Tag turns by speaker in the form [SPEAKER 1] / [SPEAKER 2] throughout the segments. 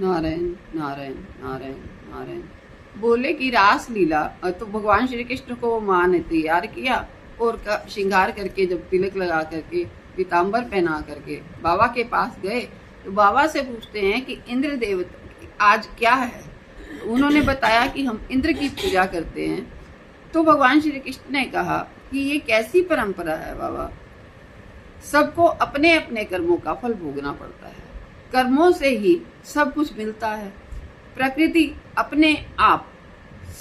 [SPEAKER 1] नारायण नारायण नारायण नारायण। बोले कि रास लीला, तो भगवान श्री कृष्ण को वो माँ ने तैयार किया और श्रृंगार करके, जब तिलक लगा करके, पीताम्बर पहना करके बाबा के पास गए, तो बाबा से पूछते हैं कि इंद्र देवता आज क्या है। उन्होंने बताया कि हम इंद्र की पूजा करते हैं। तो भगवान श्री कृष्ण ने कहा कि ये कैसी परंपरा है बाबा, सबको अपने अपने कर्मों का फल भोगना पड़ता है, कर्मों से ही सब कुछ मिलता है। प्रकृति अपने आप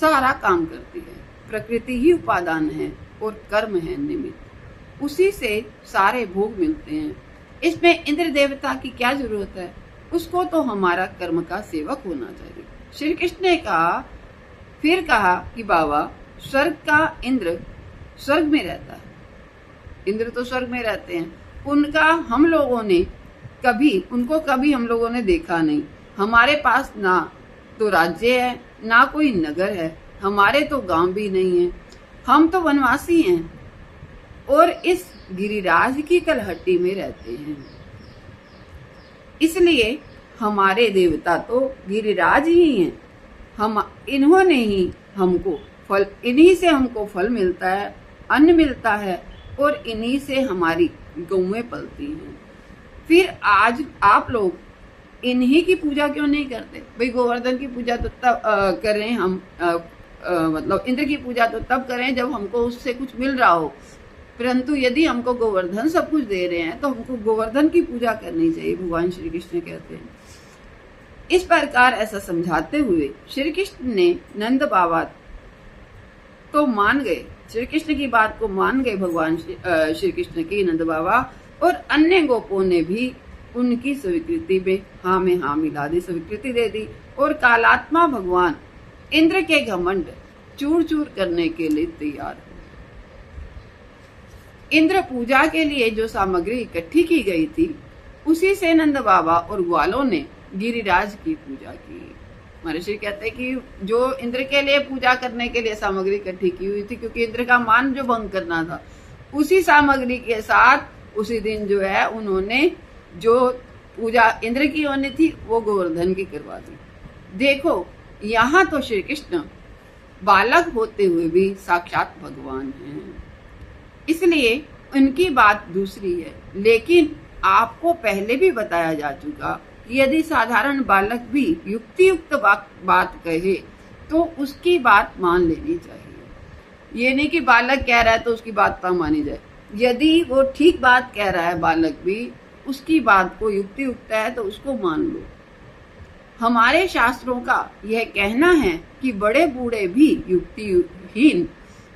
[SPEAKER 1] सारा काम करती है, प्रकृति ही उपादान है और कर्म है निमित्त, उसी से सारे भोग मिलते हैं। इसमें इंद्र देवता की क्या जरूरत है, उसको तो हमारा कर्म का सेवक होना चाहिए। श्री कृष्ण ने फिर कहा कि बाबा स्वर्ग का इंद्र स्वर्ग में रहता है, इंद्र तो स्वर्ग में रहते हैं, उनको कभी हम लोगों ने देखा नहीं। हमारे पास ना तो राज्य है, ना कोई नगर है, हमारे तो गांव भी नहीं है, हम तो वनवासी हैं और इस गिरिराज की कलहट्टी में रहते हैं। इसलिए हमारे देवता तो गिरिराज ही हैं। इन्हीं से हमको फल मिलता है, अन्न मिलता है और इन्हीं से हमारी गौएं पलती हैं। फिर आज आप लोग इन्हीं की पूजा क्यों नहीं करते? भाई गोवर्धन की पूजा तो तब करें हम, मतलब इंद्र की पूजा तो तब करें जब हमको उससे कुछ मिल रहा हो, परंतु यदि हमको गोवर्धन सब कुछ दे रहे हैं तो हमको गोवर्धन की पूजा करनी चाहिए, भगवान श्री कृष्ण कहते हैं। इस प्रकार ऐसा समझाते हुए श्री कृष्ण ने नंद बाबा तो मान गए, श्री कृष्ण की बात को मान गए भगवान श्री कृष्ण की नंद बाबा, और अन्य गोपों ने भी उनकी स्वीकृति में हाँ मिला दी, स्वीकृति दे दी। और कालात्मा भगवान इंद्र के घमंड चूर चूर करने के लिए तैयार हो। इंद्र पूजा के लिए जो सामग्री इकट्ठी की गई थी, उसी से नंद बाबा और ग्वालों ने गिरिराज की पूजा की। महर्षि कहते हैं कि जो इंद्र के लिए पूजा करने के लिए सामग्री इकट्ठी की हुई थी, क्योंकि इंद्र का मान जो भंग करना था, उसी सामग्री के साथ उसी दिन जो है उन्होंने जो पूजा इंद्र की होनी थी वो गोवर्धन की करवा दी। देखो यहाँ तो श्री कृष्ण बालक होते हुए भी साक्षात भगवान हैं, इसलिए उनकी बात दूसरी है। लेकिन आपको पहले भी बताया जा चुका कि यदि साधारण बालक भी युक्तियुक्त बात कहे तो उसकी बात मान लेनी चाहिए। ये नहीं कि बालक कह रहा है तो उसकी बात ना मानी जाए। यदि वो ठीक बात कह रहा है बालक भी, उसकी बात को युक्तियुक्त है तो उसको मान लो। हमारे शास्त्रों का यह कहना है कि बड़े बूढ़े भी युक्तिहीन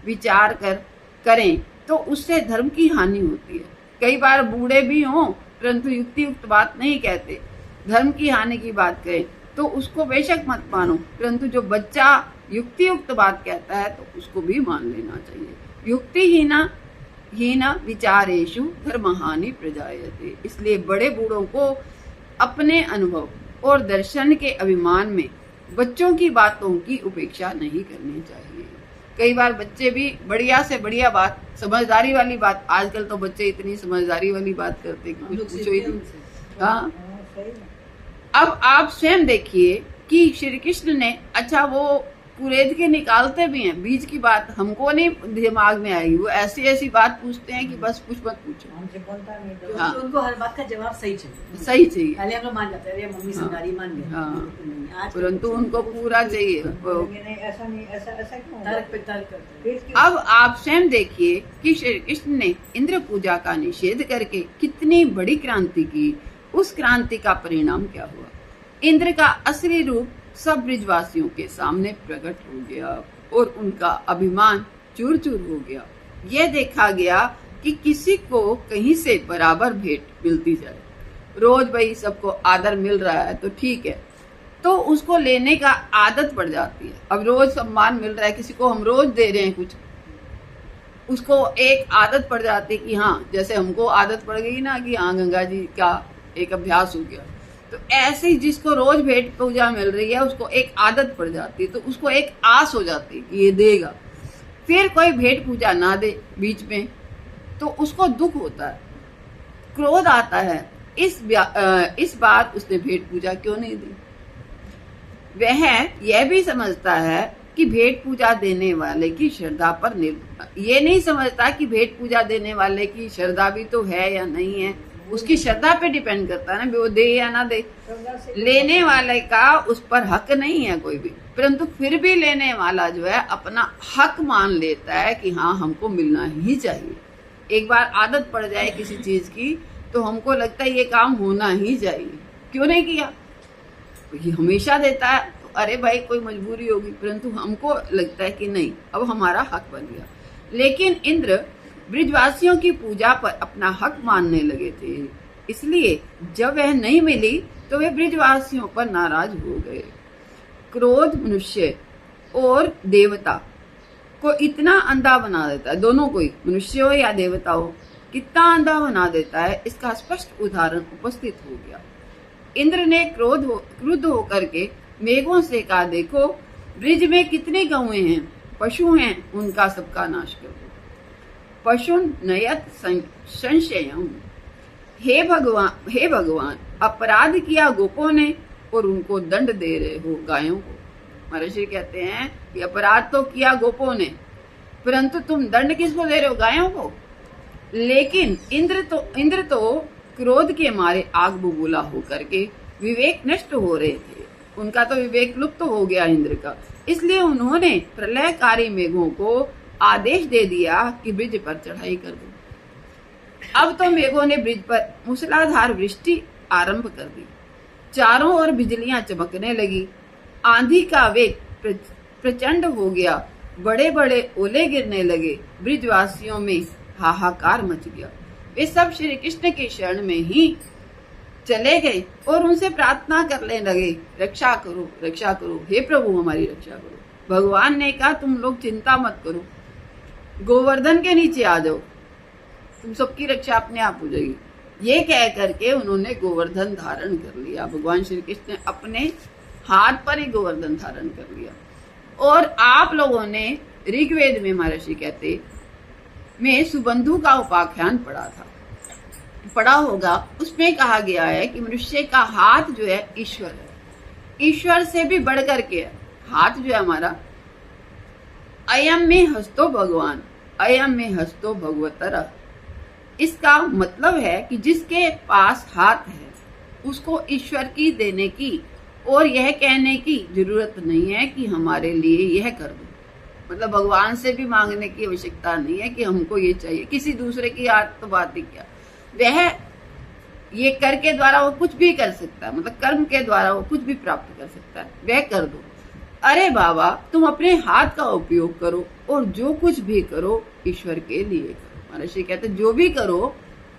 [SPEAKER 1] विचार करें तो उससे धर्म की हानि होती है। कई बार बूढ़े भी हों परंतु युक्तियुक्त बात नहीं कहते, धर्म की हानि की बात करें तो उसको बेशक मत मानो, परंतु जो बच्चा युक्तियुक्त बात कहता है तो उसको भी मान लेना चाहिए। युक्तिहीन विचारेषु धर्महानि प्रजायते। इसलिए बड़े बूढ़ों को अपने अनुभव और दर्शन के अभिमान में बच्चों की बातों की उपेक्षा नहीं करनी चाहिए। कई बार बच्चे भी बढ़िया से बढ़िया बात, समझदारी वाली बात, आजकल तो बच्चे इतनी समझदारी वाली बात करते कि कुछ पूछो ही नहीं। हाँ, अब आप स्वयं देखिए कि श्री कृष्ण ने, अच्छा वो कुरेद के निकालते भी हैं, बीज की बात हमको नहीं दिमाग में आएगी, वो ऐसी ऐसी बात पूछते हैं कि बस कुछ मत पूछो।
[SPEAKER 2] हमसे बोलता नहीं तो
[SPEAKER 1] हाँ।
[SPEAKER 2] उनको हर बात का जवाब सही चाहिए,
[SPEAKER 1] सही चाहिए।
[SPEAKER 2] पहले हम लोग मान जाते हैं मम्मी समझदारी मान गए,
[SPEAKER 1] हाँ, परंतु उनको पूरा चाहिए।
[SPEAKER 2] ऐसा नहीं, ऐसा क्यों तर्क पे तर्क करते हैं।
[SPEAKER 1] अब आप स्वयं देखिए कि श्री कृष्ण ने इंद्र पूजा का निषेध करके कितनी बड़ी क्रांति की। उस क्रांति का परिणाम क्या हुआ? इंद्र का असली रूप सब ब्रिजवासियों के सामने प्रकट हो गया और उनका अभिमान चूर चूर हो गया। यह देखा गया कि किसी को कहीं से बराबर भेंट मिलती जाए, रोज भाई सबको आदर मिल रहा है तो ठीक है, तो उसको लेने का आदत पड़ जाती है। अब रोज सम्मान मिल रहा है, किसी को हम रोज दे रहे हैं कुछ, उसको एक आदत पड़ जाती है कि हाँ, जैसे हमको आदत पड़ गई ना कि हाँ गंगा जी का एक अभ्यास हो गया, तो ऐसे ही जिसको रोज भेंट पूजा मिल रही है उसको एक आदत पड़ जाती है, तो उसको एक आस हो जाती है कि ये देगा। फिर कोई भेंट पूजा ना दे बीच में तो उसको दुख होता है, क्रोध आता है, इस बार उसने भेंट पूजा क्यों नहीं दी। वह यह भी समझता है कि भेंट पूजा देने वाले की श्रद्धा पर निर्भर, ये नहीं समझता कि भेंट पूजा देने वाले की श्रद्धा भी तो है या नहीं है, उसकी श्रद्धा पे डिपेंड करता है ना, वो दे या ना दे। लेने वाले का उस पर हक नहीं है कोई भी, परंतु फिर भी लेने वाला जो है अपना हक मान लेता है कि हाँ हमको मिलना ही चाहिए। एक बार आदत पड़ जाए किसी चीज की तो हमको लगता है ये काम होना ही चाहिए, क्यों नहीं किया, ये हमेशा देता है तो अरे भाई कोई मजबूरी होगी, परंतु हमको लगता है कि नहीं अब हमारा हक बन गया। लेकिन इंद्र ब्रिजवासियों की पूजा पर अपना हक मानने लगे थे, इसलिए जब वह नहीं मिली तो वे ब्रिजवासियों पर नाराज हो गए। क्रोध मनुष्य और देवता को इतना अंधा बना देता है, दोनों को ही, मनुष्य हो या देवता हो, कितना अंधा बना देता है, इसका स्पष्ट उदाहरण उपस्थित हो गया। इंद्र ने क्रुद्ध होकर के मेघों से कहा, देखो ब्रिज में कितने गौएं हैं, पशु हैं, उनका सबका नाश कर दो। पशु नयत संशयम, हे भगवान अपराध किया गोपों ने और उनको दंड दे रहे हो गायों को। महर्षि कहते हैं कि अपराध तो किया गोपों ने, परंतु तुम दंड किसको दे रहे हो, गायों को। लेकिन इंद्र तो क्रोध के मारे आग बबूला होकर के विवेक नष्ट हो रहे थे, उनका तो विवेक लुप्त हो गया इंद्र का, इसलिए उन्होंने प्रलयकारी मेघों को आदेश दे दिया कि ब्रिज पर चढ़ाई कर दो। अब तो मेघों ने ब्रिज पर मूसलाधार वृष्टि आरंभ कर दी, चारों ओर बिजलियां चमकने लगी, आंधी का वेग प्रचंड हो गया, बड़े बड़े ओले गिरने लगे, ब्रिजवासियों में हाहाकार मच गया। वे सब श्री कृष्ण के शरण में ही चले गए और उनसे प्रार्थना करने लगे, रक्षा करो रक्षा करो, हे प्रभु हमारी रक्षा करो। भगवान ने कहा तुम लोग चिंता मत करो, गोवर्धन के नीचे आ जाओ, तुम सबकी रक्षा अपने आप हो जाएगी। ये कह करके उन्होंने गोवर्धन धारण कर लिया, भगवान श्री कृष्ण ने अपने हाथ पर ही गोवर्धन धारण कर लिया। और आप लोगों ने ऋग्वेद में महर्षि कहते में सुबंधु का उपाख्यान पढ़ा होगा, उसमें कहा गया है कि मनुष्य का हाथ जो है ईश्वर है, ईश्वर से भी बढ़ करके है हाथ जो है हमारा। अयम में हस्तो भगवान अयम में हस्तो भगवतर, इसका मतलब है कि जिसके पास हाथ है उसको ईश्वर की देने की और यह कहने की जरूरत नहीं है कि हमारे लिए यह कर दो, मतलब भगवान से भी मांगने की आवश्यकता नहीं है कि हमको ये चाहिए, किसी दूसरे की हाथ तो बात ही क्या, वह ये कर के द्वारा वो कुछ भी कर सकता है, मतलब कर्म के द्वारा वो कुछ भी प्राप्त कर सकता है, वह कर दो। अरे बाबा तुम अपने हाथ का उपयोग करो और जो कुछ भी करो ईश्वर के लिए करो। महर्षि कहते जो भी करो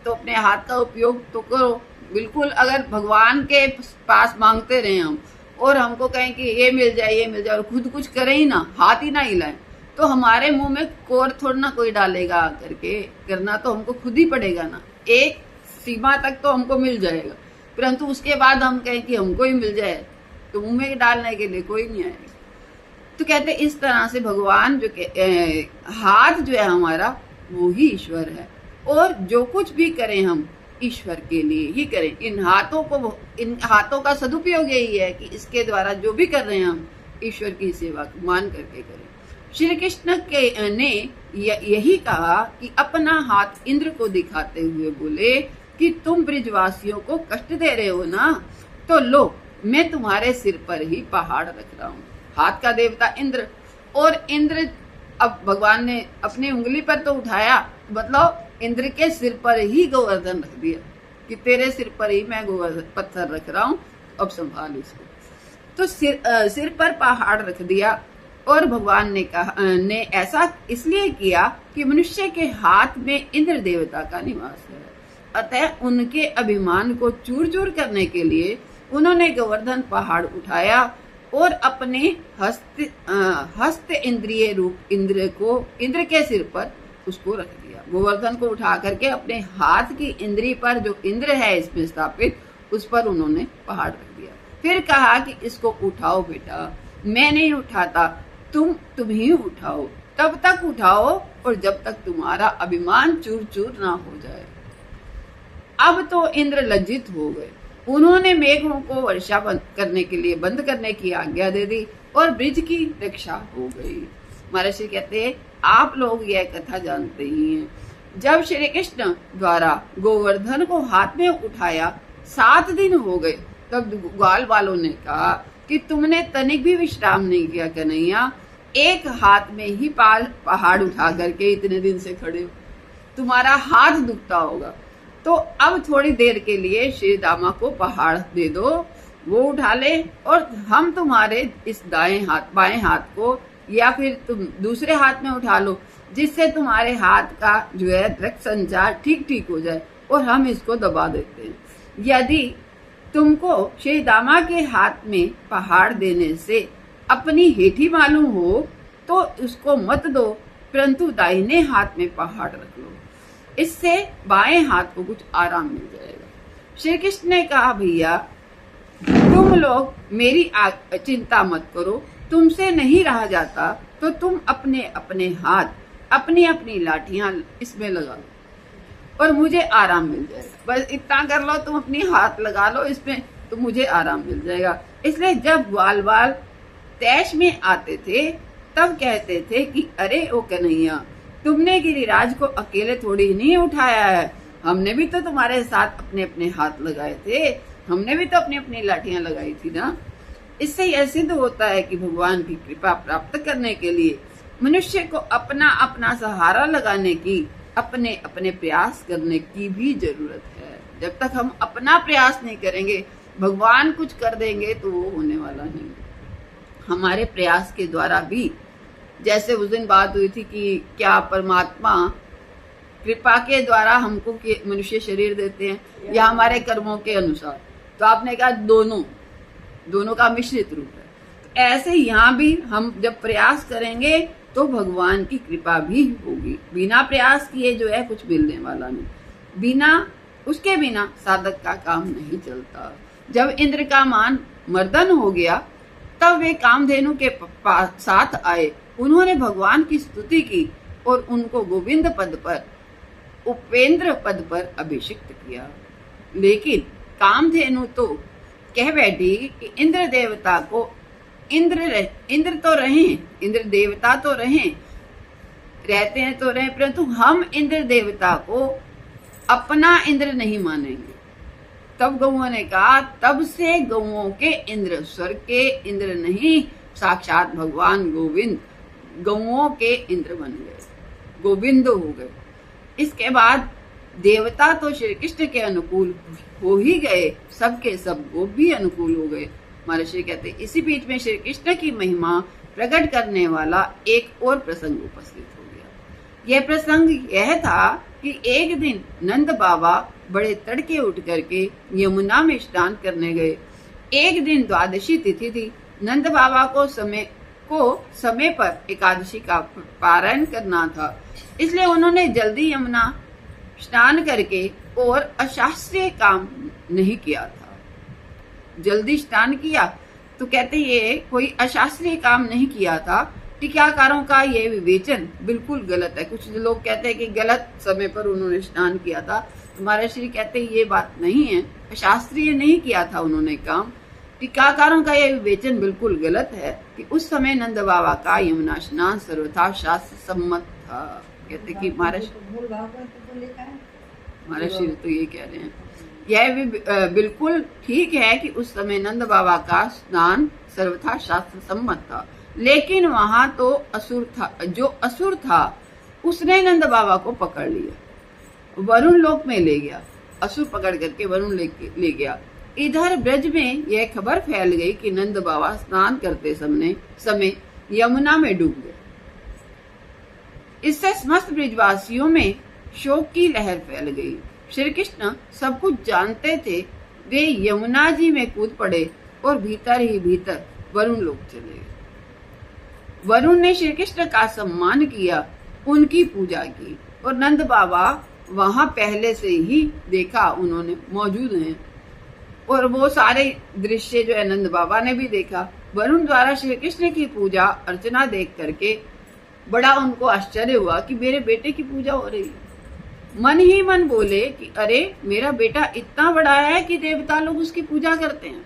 [SPEAKER 1] तो अपने हाथ का उपयोग तो करो, बिल्कुल। अगर भगवान के पास मांगते रहे हम और हमको कहें कि ये मिल जाए और खुद कुछ करें ही ना, हाथ ही ना हिलाएं, तो हमारे मुंह में कोर थोड़ा ना कोई डालेगा करके, करना तो हमको खुद ही पड़ेगा ना। एक सीमा तक तो हमको मिल जाएगा, परंतु उसके बाद हम कहें कि हमको ही मिल जाए तो मुंह में डालने के लिए कोई नहीं आएगा। तो कहते इस तरह से भगवान जो हाथ जो है हमारा वो ही ईश्वर है, और जो कुछ भी करें हम ईश्वर के लिए ही करें। इन हाथों का सदुपयोग यही है कि इसके द्वारा जो भी कर रहे हैं हम ईश्वर की सेवा मान करके करें। श्री कृष्ण ने यही कहा कि अपना हाथ इंद्र को दिखाते हुए बोले कि तुम ब्रिजवासियों को कष्ट दे रहे हो ना, तो लो मैं तुम्हारे सिर पर ही पहाड़ रख रहा हूँ। हाथ का देवता इंद्र, और इंद्र अब भगवान ने अपनी उंगली पर तो उठाया, मतलब इंद्र के सिर पर ही गोवर्धन रख दिया कि तेरे सिर पर ही मैं गोवर्धन पत्थर रख रहा हूँ, अब संभाल इसको। तो सिर पर पहाड़ रख दिया, और भगवान ने ऐसा इसलिए किया कि मनुष्य के हाथ में इंद्र देवता का निवास है, अतः उनके अभिमान को चूर चूर करने के लिए उन्होंने गोवर्धन पहाड़ उठाया और अपने हस्त इंद्रिय रूप इंद्र के सिर पर उसको रख दिया। गोवर्धन को उठा करके अपने हाथ की इंद्री पर, जो इंद्र है इसमें स्थापित, उस पर उन्होंने पहाड़ रख दिया। फिर कहा कि इसको उठाओ बेटा, मैं नहीं उठाता, तुम ही उठाओ, तब तक उठाओ और जब तक तुम्हारा अभिमान चूर चूर ना हो जाए। अब तो इंद्र लज्जित हो गए उन्होंने मेघों को वर्षा बंद करने के लिए बंद करने की आज्ञा दे दी और ब्रिज की रक्षा हो गई। महर्षि कहते हैं आप लोग यह कथा जानते ही हैं। जब श्री कृष्ण द्वारा गोवर्धन को हाथ में उठाया 7 दिन हो गए, तब ग्वाल वालों ने कहा कि तुमने तनिक भी विश्राम नहीं किया कन्हैया, एक हाथ में ही पहाड़ उठा करके इतने दिन से खड़े हो, तुम्हारा हाथ दुखता होगा, तो अब थोड़ी देर के लिए श्री दामा को पहाड़ दे दो, वो उठा ले और हम तुम्हारे इस बाएं हाथ को या फिर तुम दूसरे हाथ में उठा लो, जिससे तुम्हारे हाथ का जो है रक्त संचार ठीक हो जाए और हम इसको दबा देते हैं। यदि तुमको श्री दामा के हाथ में पहाड़ देने से अपनी हेठी मालूम हो तो उसको मत दो, परंतु दाहिने हाथ में पहाड़ रख लो, इससे बाएं हाथ को कुछ आराम मिल जाएगा। श्री कृष्ण ने कहा भैया तुम लोग मेरी चिंता मत करो, तुमसे नहीं रहा जाता तो तुम अपने अपने हाथ अपनी अपनी लाठियां इसमें लगा लो और मुझे आराम मिल जाएगा। बस इतना कर लो, तुम अपनी हाथ लगा लो इसमें तो मुझे आराम मिल जाएगा। इसलिए जब ग्वाल वाल तैश में आते थे तब कहते थे कि अरे ओ कन्हैया, तुमने गिरिराज को अकेले थोड़ी नहीं उठाया है, हमने भी तो तुम्हारे साथ अपने अपने हाथ लगाए थे, हमने भी तो अपनी अपनी लाठियां लगाई थी ना। इससे यह सिद्ध होता है कि भगवान की कृपा प्राप्त करने के लिए मनुष्य को अपना अपना सहारा लगाने की, अपने अपने प्रयास करने की भी जरूरत है। जब तक हम अपना प्रयास नहीं करेंगे, भगवान कुछ कर देंगे तो वो होने वाला नहीं। हमारे प्रयास के द्वारा भी, जैसे उस दिन बात हुई थी कि क्या परमात्मा कृपा के द्वारा हमको मनुष्य शरीर देते हैं या हमारे कर्मों के अनुसार, तो आपने कहा दोनों का मिश्रित रूप है। तो ऐसे यहाँ भी हम जब प्रयास करेंगे तो भगवान की कृपा भी होगी। बिना प्रयास किए जो है कुछ मिलने वाला नहीं, उसके बिना साधक का काम नहीं चलता। जब इंद्र का मान मर्दन हो गया तब वे कामधेनु के साथ आए, उन्होंने भगवान की स्तुति की और उनको गोविंद पद पर, उपेंद्र पद पर अभिषिक्त किया। लेकिन कामधेनु तो कह बैठी कि इंद्र देवता को इंद्र तो रहें, इंद्र देवता तो रहते हैं तो रहें, परंतु हम इंद्र देवता को अपना इंद्र नहीं मानेंगे। तब गौओं ने कहा तब से गौओं के इंद्र स्वर्ग के इंद्र नहीं, साक्षात भगवान गोविंद गौओं के इंद्र बन गए, गोविंद हो गए। इसके बाद देवता तो श्री कृष्ण के अनुकूल हो ही गए, सबके सब गोप भी अनुकूल हो गए। महर्षि कहते इसी बीच में श्री कृष्ण की महिमा प्रकट करने वाला एक और प्रसंग उपस्थित हो गया। यह प्रसंग यह था कि एक दिन नंद बाबा बड़े तड़के उठ करके यमुना में स्नान करने गए। एक दिन द्वादशी तिथि थी। नंद बाबा को समय पर एकादशी का पारायण करना था, इसलिए उन्होंने जल्दी यमुना स्नान करके और अशास्त्रीय काम नहीं किया था। जल्दी स्नान किया तो कहते ये कोई अशास्त्रीय काम नहीं किया था। टीकाकारों का ये विवेचन बिल्कुल गलत है। कुछ लोग कहते हैं कि गलत समय पर उन्होंने स्नान किया था, तुम्हारे श्री कहते ये बात नहीं है, अशास्त्रीय नहीं किया था उन्होंने काम। टीकाकारों का यह विवेचन बिल्कुल गलत है कि उस समय नंद बाबा का यमुना स्नान सर्वथा शास्त्र सम्मत था। कहते कि महर्षि तो ये कह रहे हैं, यह भी बिल्कुल ठीक है कि उस समय नंद बाबा का स्नान सर्वथा शास्त्र सम्मत था, लेकिन वहां तो असुर था। जो असुर था उसने नंद बाबा को पकड़ लिया, वरुण लोक में ले गया, असुर पकड़ करके वरुण ले गया। इधर ब्रज में यह खबर फैल गई कि नंद बाबा स्नान करते समय यमुना में डूब गए। इससे समस्त ब्रजवासियों में शोक की लहर फैल गई। श्री कृष्ण सब कुछ जानते थे, वे यमुना जी में कूद पड़े और भीतर ही भीतर वरुण लोक चले गए। वरुण ने श्री कृष्ण का सम्मान किया, उनकी पूजा की और नंद बाबा वहां पहले से ही देखा, उन्होंने मौजूद हैं और वो सारे दृश्य जो है नंद बाबा ने भी देखा। वरुण द्वारा श्री कृष्ण की पूजा अर्चना देख करके बड़ा उनको आश्चर्य हुआ कि मेरे बेटे की पूजा हो रही है। मन ही मन बोले कि अरे मेरा बेटा इतना बड़ा है कि देवता लोग उसकी पूजा करते हैं।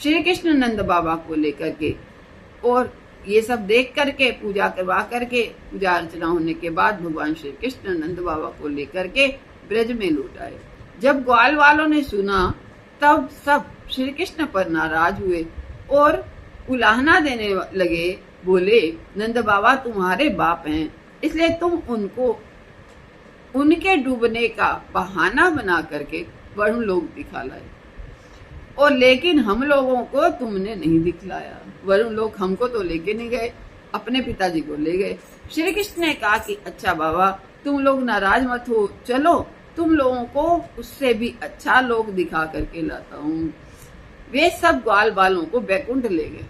[SPEAKER 1] श्री कृष्ण नंद बाबा को लेकर के और ये सब देख करके पूजा करवा करके पूजा अर्चना होने के बाद भगवान श्री कृष्ण नंद बाबा को लेकर के ब्रज में लौट आए। जब ग्वाल वालों ने सुना तब सब श्री कृष्ण पर नाराज हुए और उलाहना देने लगे। बोले नंद बाबा तुम्हारे बाप हैं, इसलिए तुम उनको उनके डूबने का बहाना बना करके वरुण लोक दिखा लाए, और लेकिन हम लोगों को तुमने नहीं दिखलाया। वरुण लोग हमको तो लेके नहीं गए, अपने पिताजी को ले गए। श्री कृष्ण ने कहा कि अच्छा बाबा तुम लोग नाराज मत हो, चलो तुम लोगों को उससे भी अच्छा लोक दिखा करके लाता हूँ। वे सब ग्वाल बालों को बैकुंठ ले गए।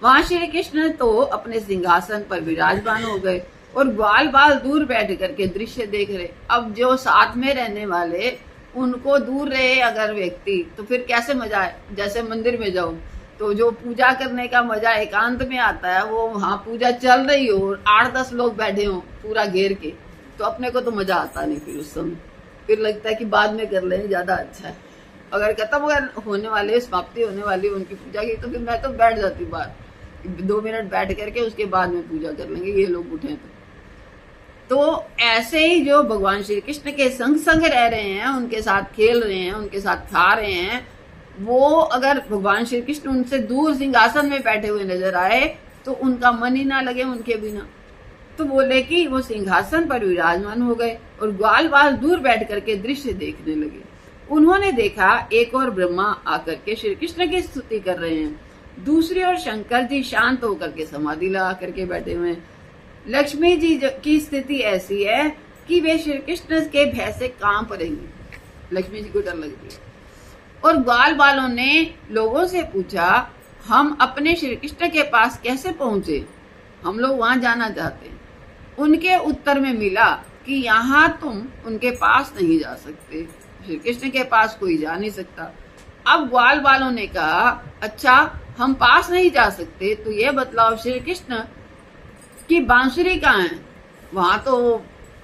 [SPEAKER 1] वहां श्री कृष्ण तो अपने सिंहासन पर विराजमान हो गए और ग्वाल बाल दूर बैठ करके दृश्य देख रहे। अब जो साथ में रहने वाले उनको दूर रहे अगर व्यक्ति तो फिर कैसे मजा है। जैसे मंदिर में जाओ तो जो पूजा करने का मजा एकांत में आता है, वो वहां पूजा चल रही हो और 8-10 लोग बैठे हो पूरा घेर के, तो अपने को तो मजा आता नहीं। फिर उस समय फिर लगता है कि बाद में कर लें, ज्यादा अच्छा है। अगर खत्म अगर होने वाले समाप्ति होने वाली उनकी पूजा की तो फिर मैं तो बैठ जाती बाहर, 2 मिनट बैठ करके उसके बाद में पूजा कर लेंगे ये लोग उठे तो ऐसे ही जो भगवान श्री कृष्ण के संग संग रह रहे हैं, उनके साथ खेल रहे हैं, उनके साथ खा रहे हैं, वो अगर भगवान श्री कृष्ण उनसे दूर सिंहासन में बैठे हुए नजर आए तो उनका मन ही ना लगे उनके बिना। तो बोले कि वो सिंहासन पर विराजमान हो गए और ग्वाल बाल दूर बैठ करके दृश्य देखने लगे। उन्होंने देखा एक और ब्रह्मा आकर के श्री कृष्ण की स्तुति कर रहे हैं, दूसरी ओर शंकर जी शांत होकर के समाधि लगा करके बैठे हुए हैं। लक्ष्मी जी की स्थिति ऐसी है कि वे श्री कृष्ण के भय से कांप रही। लक्ष्मी जी को डर लग रही है। और ग्वाल बालों ने लोगों से पूछा हम अपने श्री कृष्ण के पास कैसे पहुंचे, हम लोग वहां जाना चाहते हैं। उनके उत्तर में मिला कि यहाँ तुम उनके पास नहीं जा सकते, श्री कृष्ण के पास कोई जा नहीं सकता। अब ग्वाल बालों ने कहा अच्छा हम पास नहीं जा सकते तो ये बतलाओ श्री कृष्ण की बांसुरी कहाँ है। वहां तो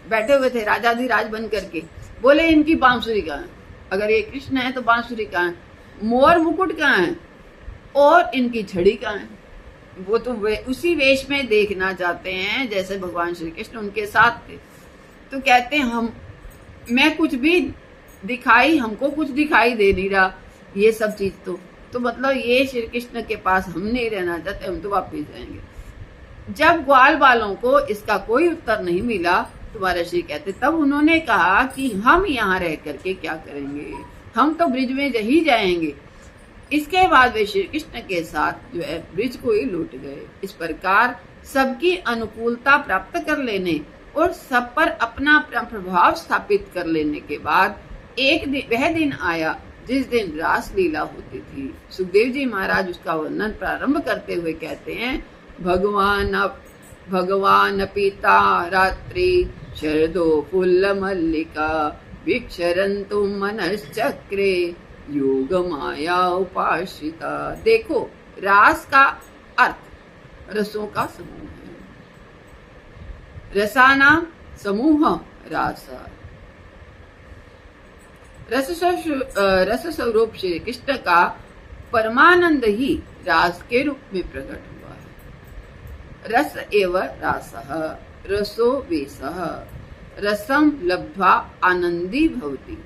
[SPEAKER 1] बैठे हुए थे राजाधिराज बन करके, बोले इनकी बांसुरी कहाँ है, अगर ये कृष्ण है तो बांसुरी कहाँ है, मोर मुकुट कहाँ है और इनकी छड़ी कहाँ है। वो तो वे उसी वेश में देखना चाहते हैं जैसे भगवान श्री कृष्ण उनके साथ थे। तो कहते हैं हम मैं कुछ भी दिखाई, हमको कुछ दिखाई दे नहीं रहा ये सब चीज तो मतलब ये श्री कृष्ण के पास हम नहीं रहना चाहते, हम तो वापिस जाएंगे। जब ग्वाल बालों को इसका कोई उत्तर नहीं मिला तो महर्षि कहते तब उन्होंने कहा कि हम यहाँ रह करके क्या करेंगे, हम तो ब्रिज में ही जाएंगे। इसके बाद वे श्री कृष्ण के साथ जो है ब्रिज को ही लौट गए। इस प्रकार सबकी अनुकूलता प्राप्त कर लेने और सब पर अपना प्रभाव स्थापित कर लेने के बाद एक दिन वह दिन आया जिस दिन रास लीला होती थी। सुखदेव जी महाराज उसका वर्णन प्रारंभ करते हुए कहते हैं भगवान पिता रात्रि शरदो फुल्ल मल्लिका विक्षरन्तु मनश्चक्रे योग माया उपाश्रिता। देखो रास का अर्थ रसों का समूह है, रसानाम समूह रास। रस स्वरूप श्री कृष्ण का परमानंद ही रास के रूप में प्रकट हुआ है। रस एव रासः रसो वेशः रसम लब्ध्वा आनंदी भवति।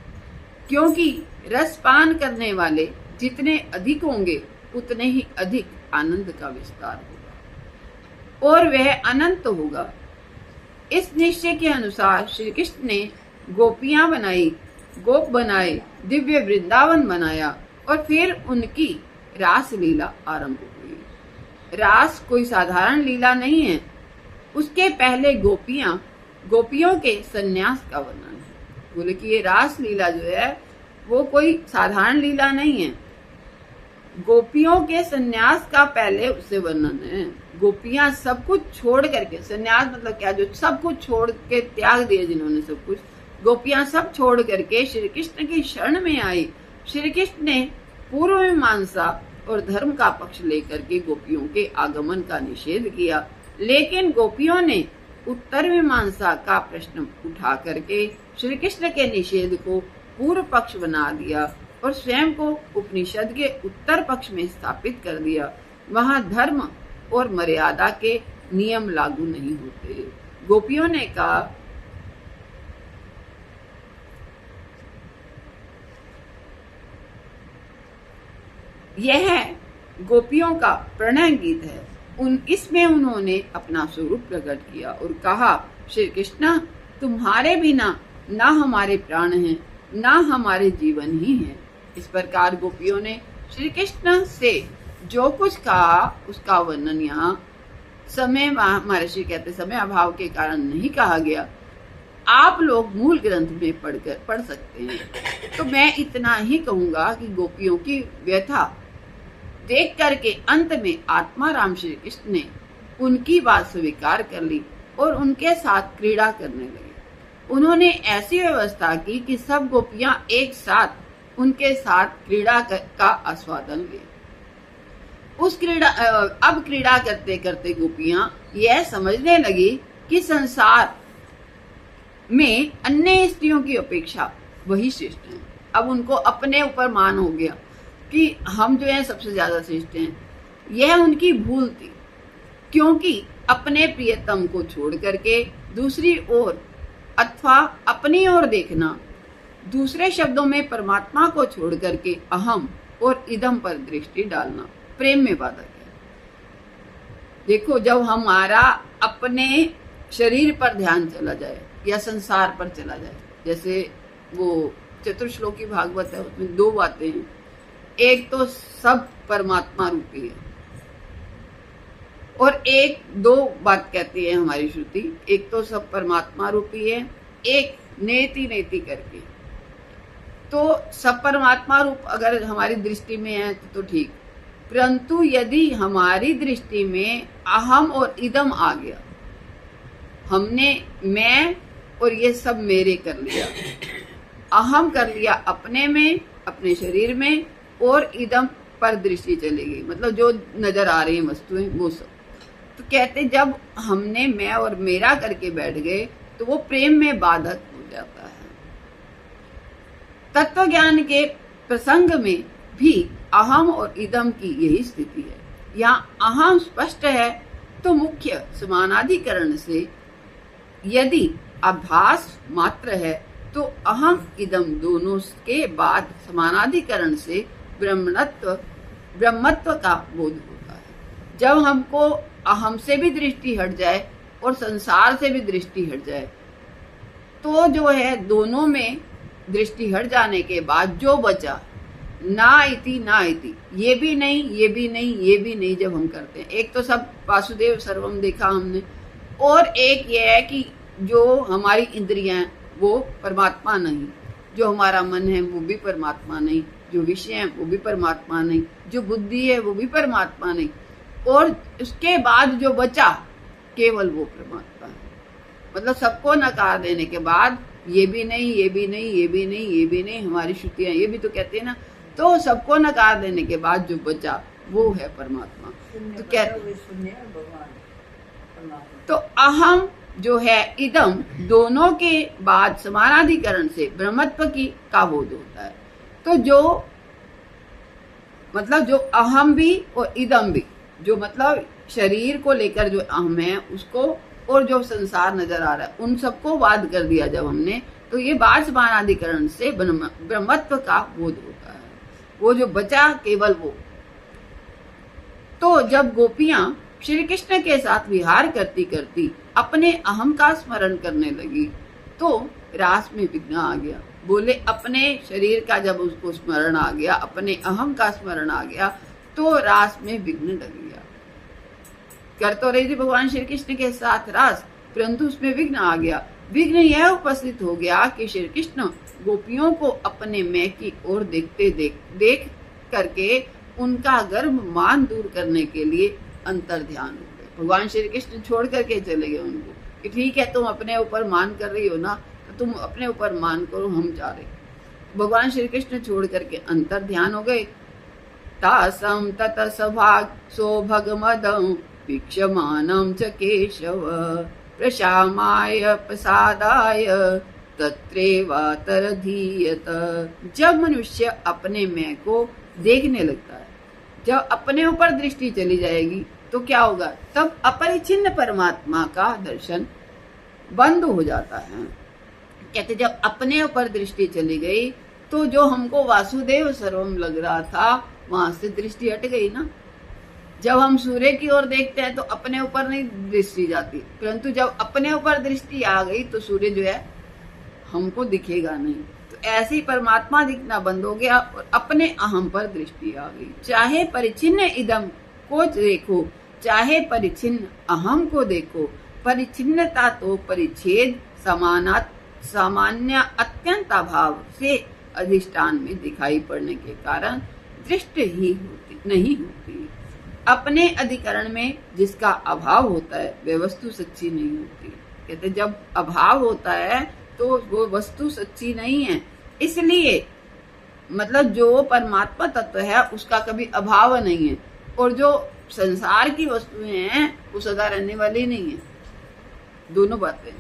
[SPEAKER 1] क्योंकि रस पान करने वाले जितने अधिक होंगे उतने ही अधिक आनंद का विस्तार होगा और वह अनंत होगा। इस निश्चय के अनुसार श्री कृष्ण ने गोपियां बनाई, गोप बनाए, दिव्य वृंदावन बनाया और फिर उनकी रास लीला आरंभ हुई। रास कोई साधारण लीला नहीं है। उसके पहले गोपियों के संन्यास का वर्णन है। बोले कि ये रास लीला जो है वो कोई साधारण लीला नहीं है। गोपियों के संन्यास का पहले उससे वर्णन है। गोपियां सब कुछ छोड़ करके, संन्यास मतलब क्या, जो सब कुछ छोड़ के त्याग दिए जिन्होंने सब कुछ, गोपियां सब छोड़ करके श्री कृष्ण की शरण में आई। श्री कृष्ण ने पूर्व मीमांसा और धर्म का पक्ष लेकर के गोपियों के आगमन का निषेध किया, लेकिन गोपियों ने उत्तर मीमांसा का प्रश्न उठा करके श्री कृष्ण के निषेध को पूर्व पक्ष बना दिया और स्वयं को उपनिषद के उत्तर पक्ष में स्थापित कर दिया। वहां धर्म और मर्यादा के नियम लागू नहीं होते। गोपियों ने कहा, यह गोपियों का प्रणय गीत है। इसमें उन्होंने अपना स्वरूप प्रकट किया और कहा, श्री कृष्ण तुम्हारे बिना ना हमारे प्राण हैं, ना हमारे जीवन ही है। इस प्रकार गोपियों ने श्री कृष्ण से जो कुछ कहा उसका वर्णन यहाँ समय महर्षि कहते समय अभाव के कारण नहीं कहा गया। आप लोग मूल ग्रंथ में पढ़ सकते हैं। तो मैं इतना ही कहूंगा कि गोपियों की व्यथा देख करके अंत में आत्मा राम श्री कृष्ण ने उनकी बात स्वीकार कर ली और उनके साथ क्रीड़ा करने लगे। उन्होंने ऐसी व्यवस्था की कि सब गोपियां एक साथ उनके साथ क्रीड़ा का आस्वादन ले। अब क्रीड़ा करते करते गोपियां यह समझने लगी कि संसार में अन्य स्त्रियों की अपेक्षा वही श्रेष्ठ हैं। अब उनको अपने ऊपर मान हो गया कि हम जो है सबसे ज्यादा श्रेष्ठ हैं। यह उनकी भूल थी, क्योंकि अपने प्रियतम को छोड़ करके दूसरी ओर अथवा अपनी ओर देखना, दूसरे शब्दों में परमात्मा को छोड़ करके अहम और इदम पर दृष्टि डालना प्रेम में बाधक है। देखो, जब हमारा अपने शरीर पर ध्यान चला जाए या संसार पर चला जाए, जैसे वो चतुर्श्लोकी भागवत है, उसमें दो बातें हैं। एक तो सब परमात्मा रूपी है और एक दो बात कहती है हमारी श्रुति, एक तो सब परमात्मा रूपी है, एक नेति नेति करके। तो सब परमात्मा रूप अगर हमारी दृष्टि में है तो ठीक, परंतु यदि हमारी दृष्टि में अहम और इदम आ गया, हमने मैं और ये सब मेरे कर लिया, अहम कर लिया अपने में, अपने शरीर में, और इदम पर दृष्टि चली गई, मतलब जो नजर आ रही है वस्तुएं वो सब। तो कहते जब हमने मैं और मेरा करके बैठ गए तो वो प्रेम में बाधक हो जाता है। तत्व ज्ञान के प्रसंग में भी अहम और इदम की यही स्थिति है। यहाँ अहम स्पष्ट है तो मुख्य समानाधिकरण से, यदि आभास मात्र है तो अहम इदम दोनों के बाद समानाधिकरण से ब्रह्मत्व का बोध होता है। जब हमको अहम से भी दृष्टि हट जाए और संसार से भी दृष्टि हट जाए, तो जो है दोनों में दृष्टि हट जाने के बाद जो बचा, ना इति, ये भी नहीं, ये भी नहीं, ये भी नहीं, जब हम करते हैं, एक तो सब वासुदेव सर्वम देखा हमने, और एक ये है कि जो हमारी इंद्रियां हैं वो परमात्मा नहीं, जो हमारा मन है वो भी परमात्मा नहीं, जो विषय है वो भी परमात्मा नहीं, जो बुद्धि है वो भी परमात्मा नहीं, और उसके बाद जो बचा केवल वो परमात्मा है। मतलब सबको नकार देने के बाद ये भी नहीं, ये भी नहीं, ये भी नहीं, ये भी नहीं, हमारी श्रुतियां ये भी तो कहते हैं ना, तो सबको नकार देने के बाद जो बचा वो है परमात्मा। तो कहते तो अहम जो है इदम दोनों के बाद समानाधिकरण से ब्रह्मत्व की का बोध होता है। तो जो मतलब जो अहम भी और इदम भी, जो मतलब शरीर को लेकर जो अहम है उसको, और जो संसार नजर आ रहा है उन सबको बाध कर दिया जब हमने, तो ये बाद समानाधिकरण से ब्रह्मत्व का बोध होता है। वो जो बचा केवल वो। तो जब गोपियां श्री कृष्ण के साथ विहार करती करती अपने अहम का स्मरण करने लगी तो रास में विघ्न आ गया। बोले अपने शरीर का जब उसको स्मरण आ गया, अपने अहम का स्मरण आ गया, तो रास में विघ्न लग गया। कर तो रही थी भगवान श्री कृष्ण के साथ रास, परंतु उसमें विघ्न आ गया। विघ्न यह उपस्थित हो गया कि श्री कृष्ण गोपियों को अपने मैं की ओर देख करके उनका गर्भ मान दूर करने के लिए अंतर ध्यान हो गए। भगवान श्री कृष्ण छोड़ करके चले गए उनको कि ठीक है तुम अपने ऊपर मान कर रही हो ना, तो तुम अपने ऊपर मान करो, हम जा रहे। भगवान श्री कृष्ण छोड़ करके अंतर ध्यान हो गए। तासम तत सभाग सो भगमदम वीक्षमानम च केशव प्रशामाय प्रसादाय तत्रेवातरधीयत। जब मनुष्य अपने मैं को देखने लगता है, जब अपने ऊपर दृष्टि चली जाएगी तो क्या होगा, तब अपरिचिन्न परमात्मा का दर्शन बंद हो जाता है। कहते जब अपने ऊपर दृष्टि चली गई तो जो हमको वासुदेव सर्वम लग रहा था वहां से दृष्टि हट गई ना। जब हम सूर्य की ओर देखते हैं तो अपने ऊपर नहीं दृष्टि जाती, परंतु जब अपने ऊपर दृष्टि आ गई तो सूर्य जो है हमको दिखेगा नहीं। तो ऐसे ही परमात्मा दिखना बंद हो गया और अपने अहम पर दृष्टि आ गई। चाहे परिचिन्न इदम को देखो, चाहे परिचिन्न अहम को देखो, परिचिन्नता तो परिच्छेद सामान्य अत्यंत अभाव से अधिष्ठान में दिखाई पड़ने के कारण दृष्ट ही नहीं होती। अपने अधिकरण में जिसका अभाव होता है वह वस्तु सच्ची नहीं होती। कहते जब अभाव होता है तो वो वस्तु सच्ची नहीं है। इसलिए मतलब जो परमात्मा तत्व है उसका कभी अभाव नहीं है, और जो संसार की वस्तुएं हैं वो सदा रहने वाली नहीं है। दोनों बातें।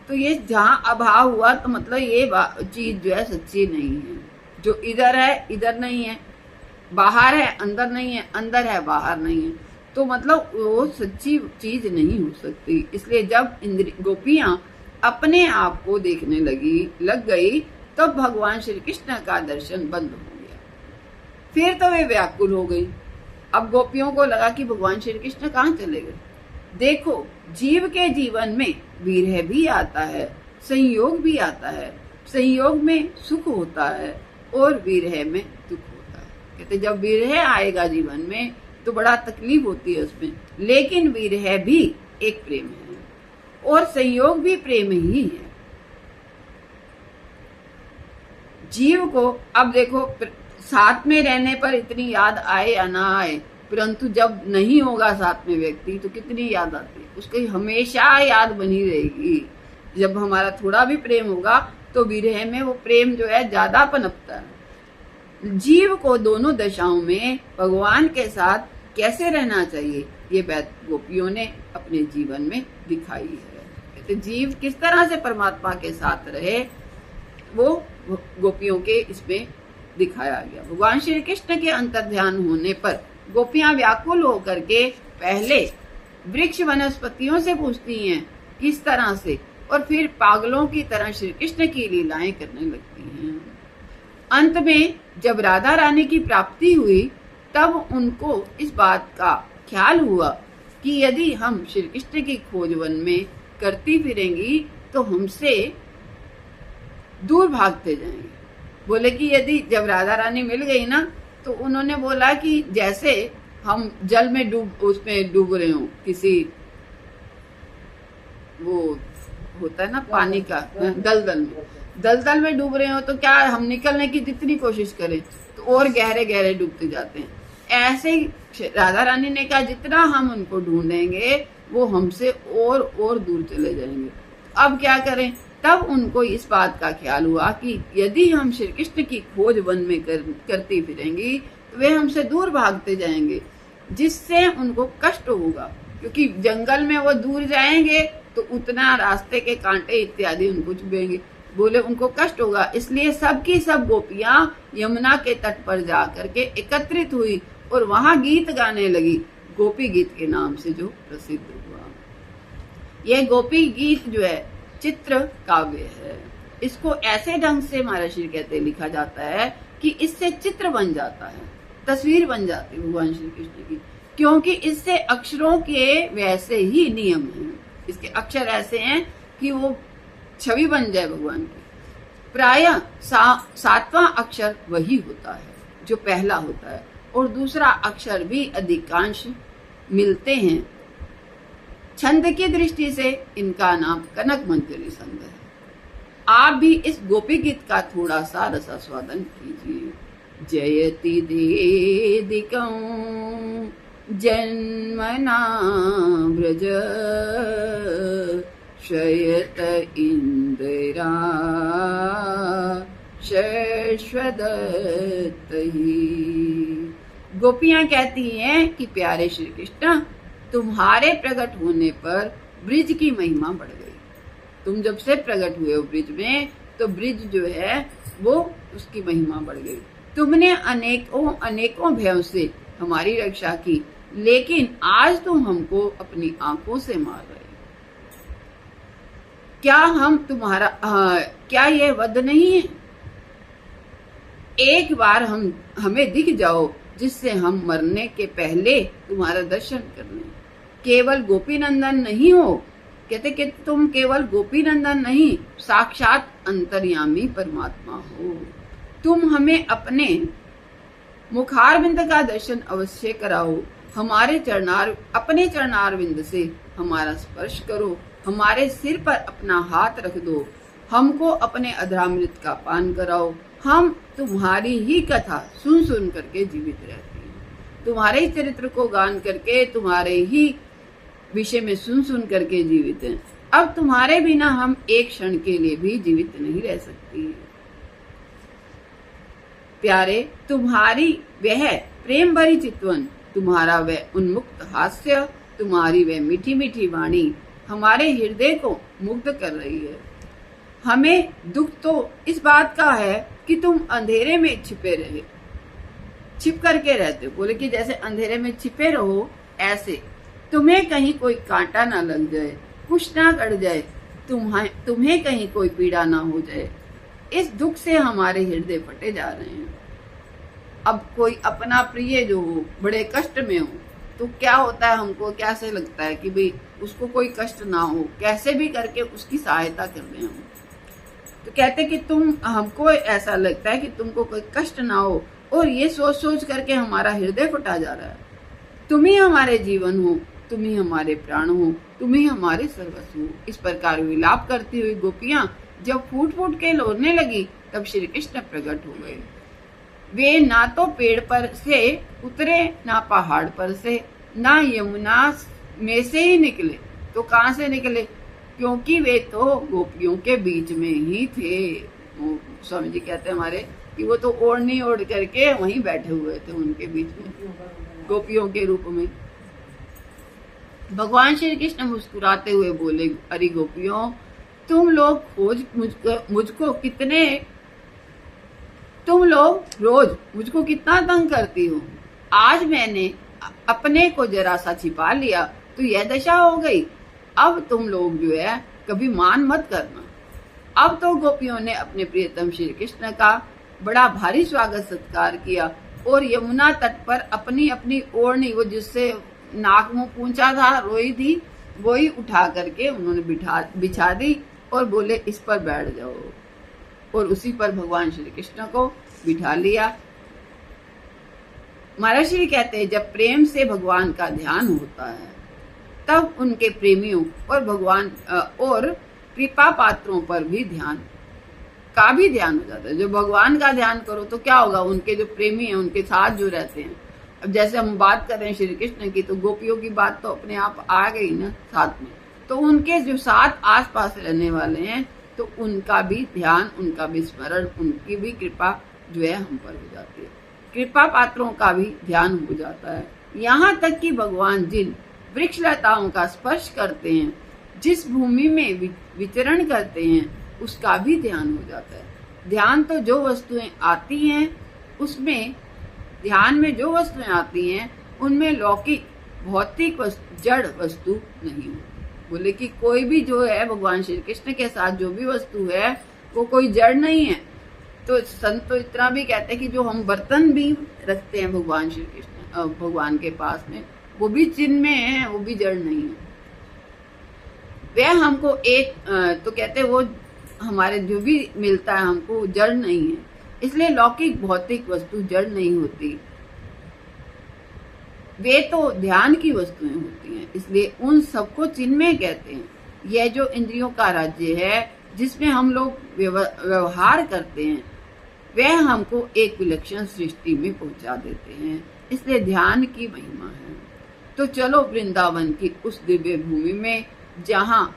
[SPEAKER 1] तो ये जहाँ अभाव हुआ तो मतलब ये चीज जो है सच्ची नहीं है। जो इधर है इधर नहीं है, बाहर है अंदर नहीं है, अंदर है बाहर नहीं है, तो मतलब वो सच्ची चीज नहीं हो सकती। इसलिए जब गोपियां अपने आप को देखने लग गई तब भगवान श्री कृष्ण का दर्शन बंद हो गया। फिर तो वे व्याकुल हो गई। अब गोपियों को लगा कि भगवान श्री कृष्ण कहाँ चले गए। देखो जीव के जीवन में विरह भी आता है, संयोग भी आता है। संयोग में सुख होता है और विरह में दुख होता है। कहते जब विरह आएगा जीवन में तो बड़ा तकलीफ होती है उसमें, लेकिन विरह भी एक प्रेम है और संयोग भी प्रेम ही है। जीव को अब देखो साथ में रहने पर इतनी याद आए या ना आए, परंतु जब नहीं होगा साथ में व्यक्ति तो कितनी याद आती है, उसकी हमेशा याद बनी रहेगी। जब हमारा थोड़ा भी प्रेम होगा तो विरह में वो प्रेम जो है ज्यादा पनपता है। जीव को दोनों दशाओं में भगवान के साथ कैसे रहना चाहिए ये बात गोपियों ने अपने जीवन में दिखाई है। तो जीव किस तरह से परमात्मा के साथ रहे वो गोपियों के इसमें दिखाया गया। भगवान श्री कृष्ण के अंतर्ध्यान होने पर गोपियां व्याकुल होकर के पहले वृक्ष वनस्पतियों से पूछती हैं किस तरह से, और फिर पागलों की तरह श्री कृष्ण की लीलाएं करने लगती हैं। अंत में जब राधा रानी की प्राप्ति हुई तब उनको इस बात का ख्याल हुआ कि यदि हम श्री कृष्ण की खोज वन में करती फिरेंगी तो हमसे दूर भागते जाएंगे। बोले कि यदि जब राधा रानी मिल गई ना तो उन्होंने बोला कि जैसे हम जल में उसमें डूब रहे हो, किसी वो होता है ना पानी का दलदल में डूब रहे हो, तो क्या हम निकलने की जितनी कोशिश करें तो और गहरे गहरे डूबते जाते हैं। ऐसे ही राधा रानी ने कहा जितना हम उनको ढूंढेंगे वो हमसे और दूर चले जाएंगे। अब क्या करें, तब उनको इस बात का ख्याल हुआ कि यदि हम श्री कृष्ण की खोज वन में करती फिरेंगी तो वे हमसे दूर भागते जाएंगे, जिससे उनको कष्ट होगा, क्योंकि जंगल में वो दूर जाएंगे तो उतना रास्ते के कांटे इत्यादि उनको चुभेंगे। बोले उनको कष्ट होगा। इसलिए सबकी सब गोपियां यमुना के तट पर जा करके एकत्रित हुई और वहां गीत गाने लगी, गोपी गीत के नाम से जो प्रसिद्ध हुआ। यह गोपी गीत जो है चित्र काव्य है। इसको ऐसे ढंग से महर्षि कहते लिखा जाता है कि इससे चित्र बन जाता है, तस्वीर बन जाती है भगवान श्री कृष्ण की, क्योंकि इससे अक्षरों के वैसे ही नियम हैं। इसके अक्षर ऐसे हैं कि वो छवि बन जाए भगवान की। प्रायः सातवां अक्षर वही होता है जो पहला होता है, और दूसरा अक्षर भी अधिकांश मिलते हैं। छंद की दृष्टि से इनका नाम कनक मंजरी छंद है। आप भी इस गोपी गीत का थोड़ा सा रसास्वादन कीजिए। जयति देदिकं जन्मना व्रज शयत इंदिरा शश्वदत्तहि। गोपियां कहती हैं कि प्यारे श्री कृष्ण तुम्हारे प्रकट होने पर ब्रिज की महिमा बढ़ गई। तुम जब से प्रकट हुए हो ब्रिज में, तो ब्रिज जो है वो उसकी महिमा बढ़ गई। तुमने अनेकों अनेकों भयों से हमारी रक्षा की, लेकिन आज तुम हमको अपनी आंखों से मार रहे हो। क्या हम तुम्हारा क्या यह वध नहीं है? एक बार हमें दिख जाओ, जिससे हम मरने के पहले तुम्हारा दर्शन कर लें। केवल गोपी नंदन नहीं हो, कहते कि तुम केवल गोपी नंदन नहीं, साक्षात अंतर्यामी परमात्मा हो। तुम हमें अपने मुखारविंद का दर्शन अवश्य कराओ। अपने चरणारविंद से हमारा स्पर्श करो, हमारे सिर पर अपना हाथ रख दो, हमको अपने अधरामृत का पान कराओ। हम तुम्हारी ही कथा सुन सुन करके जीवित रहते हैं, तुम्हारे ही चरित्र को गान करके, तुम्हारे ही विषय में सुन सुन करके जीवित हैं। अब तुम्हारे बिना हम एक क्षण के लिए भी जीवित नहीं रह सकती। प्यारे, तुम्हारी वह प्रेम भरी चितवन, तुम्हारा वह उन्मुक्त हास्य, तुम्हारी वह मीठी मीठी वाणी हमारे हृदय को मुग्ध कर रही है। हमें दुख तो इस बात का है कि तुम अंधेरे में छिप करके रहते हो। बोले कि जैसे अंधेरे में छिपे रहो, ऐसे तुम्हें कहीं कोई कांटा ना लग जाए, कुछ ना कट जाए, तुम्हें कहीं कोई पीड़ा ना हो जाए। इस दुख से हमारे हृदय फटे जा रहे हैं। अब कोई अपना प्रिय जो हो बड़े कष्ट में हो, तो क्या होता है, हमको कैसे लगता है कि भाई उसको कोई कष्ट ना हो, कैसे भी करके उसकी सहायता कर रहे हम। तो कहते कि हमको ऐसा लगता है कि तुमको कोई कष्ट ना हो, और ये सोच सोच करके हमारा हृदय फटा जा रहा है। तुम ही हमारे जीवन हो, तुम ही हमारे प्राण हो, तुम ही हमारे सर्वस्व हो। इस प्रकार विलाप करती हुई गोपियां जब फूट फूट के रोने लगी, तब श्री कृष्ण प्रकट हो गए। वे ना तो पेड़ पर से उतरे, ना पहाड़ पर से, ना यमुना में से ही निकले। तो कहां से निकले? क्योंकि वे तो गोपियों के बीच में ही थे। स्वामी जी कहते हैं हमारे कि वो तो ओढ़नी ओढ़ करके वहीं बैठे हुए थे उनके बीच में, गोपियों के रूप में। भगवान श्री कृष्ण मुस्कुराते हुए बोले, अरे गोपियों, तुम लोग रोज मुझको कितना तंग करती हो। आज मैंने अपने को जरा सा छिपा लिया तो यह दशा हो गई। अब तुम लोग जो है कभी मान मत करना। अब तो गोपियों ने अपने प्रियतम श्री कृष्ण का बड़ा भारी स्वागत सत्कार किया, और यमुना तट पर अपनी अपनी ओढ़नी, वो जिससे नाक मुंह पूंछा था, रोई थी, वही उठा करके उन्होंने बिछा दी और बोले इस पर बैठ जाओ, और उसी पर भगवान श्री कृष्ण को बिठा लिया। महाराज श्री कहते हैं, जब प्रेम से भगवान का ध्यान होता है, तब उनके प्रेमियों और भगवान और कृपा पात्रों पर भी ध्यान हो जाता है। जो भगवान का ध्यान करो तो क्या होगा, उनके जो प्रेमी हैं उनके साथ जो रहते हैं। अब जैसे हम बात कर रहे हैं श्री कृष्ण की, तो गोपियों की बात तो अपने आप आ गई ना साथ में, तो उनके जो साथ आसपास रहने वाले हैं, तो उनका भी ध्यान, उनका भी स्मरण, उनकी भी कृपा जो है हम पर हो जाती है। कृपा पात्रों का भी ध्यान हो जाता है। यहाँ तक कि भगवान जिन वृक्ष लताओं का स्पर्श करते हैं, जिस भूमि में विचरण करते हैं, उसका भी ध्यान हो जाता है। ध्यान तो जो वस्तुएं आती हैं उसमें, ध्यान में जो वस्तुएं आती हैं उनमें लौकिक भौतिक जड़ वस्तु नहीं होती। बोले कि कोई भी जो है भगवान श्री कृष्ण के साथ जो भी वस्तु है वो कोई जड़ नहीं है। तो संत तो इतना भी कहते हैं कि जो हम बर्तन भी रखते हैं भगवान श्री कृष्ण भगवान के पास में, वो भी चिन्ह में है, वो भी जड़ नहीं है। वह हमको एक तो कहते हैं वो हमारे जो भी मिलता है हमको जड़ नहीं है। इसलिए लौकिक भौतिक वस्तु जड़ नहीं होती, वे तो ध्यान की वस्तुएं होती हैं। इसलिए उन सबको चिन्मय कहते हैं। यह जो इंद्रियों का राज्य है जिसमें हम लोग व्यवहार करते हैं, वह हमको एक विलक्षण सृष्टि में पहुंचा देते हैं। इसलिए ध्यान की महिमा है। तो चलो वृंदावन की उस दिव्य भूमि में, जहाँ